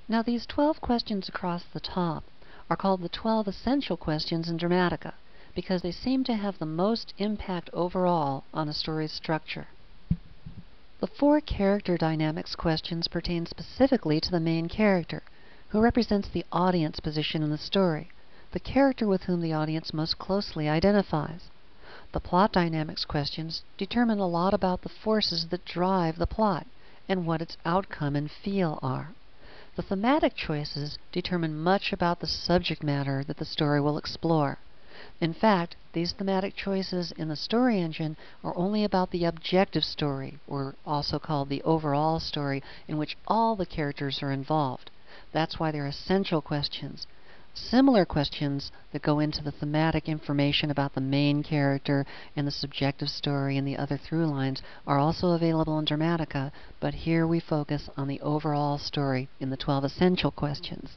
Now these 12 questions across the top are called the 12 essential questions in Dramatica because they seem to have the most impact overall on a story's structure. The 4 character dynamics questions pertain specifically to the main character, who represents the audience position in the story, the character with whom the audience most closely identifies. The plot dynamics questions determine a lot about the forces that drive the plot and what its outcome and feel are. The thematic choices determine much about the subject matter that the story will explore. In fact, these thematic choices in the story engine are only about the objective story, or also called the overall story, in which all the characters are involved. That's why they're essential questions. Similar questions that go into the thematic information about the main character and the subjective story and the other through lines are also available in Dramatica, but here we focus on the overall story in the 12 essential questions.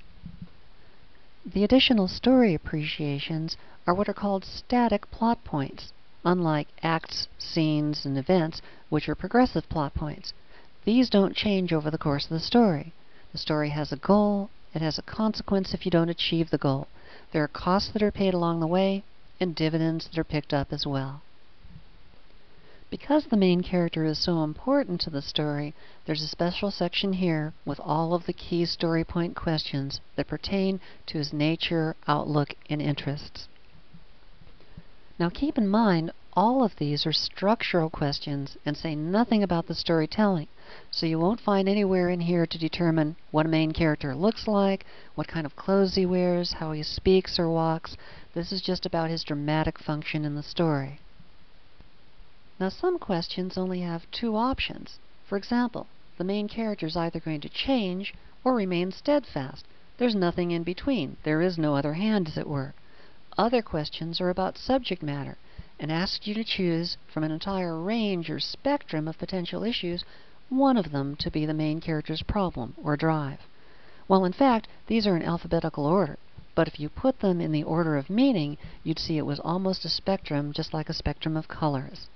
The additional story appreciations are what are called static plot points, unlike acts, scenes, and events, which are progressive plot points. These don't change over the course of the story. The story has a goal. It has a consequence if you don't achieve the goal. There are costs that are paid along the way, and dividends that are picked up as well. Because the main character is so important to the story, there's a special section here with all of the key story point questions that pertain to his nature, outlook, and interests. Now keep in mind, all of these are structural questions and say nothing about the storytelling, so you won't find anywhere in here to determine what a main character looks like, what kind of clothes he wears, how he speaks or walks. This is just about his dramatic function in the story. Now some questions only have 2 options. For example, the main character is either going to change or remain steadfast. There's nothing in between. There is no other hand, as it were. Other questions are about subject matter and ask you to choose from an entire range or spectrum of potential issues one of them to be the main character's problem or drive. Well, in fact, these are in alphabetical order, but if you put them in the order of meaning, you'd see it was almost a spectrum, just like a spectrum of colors.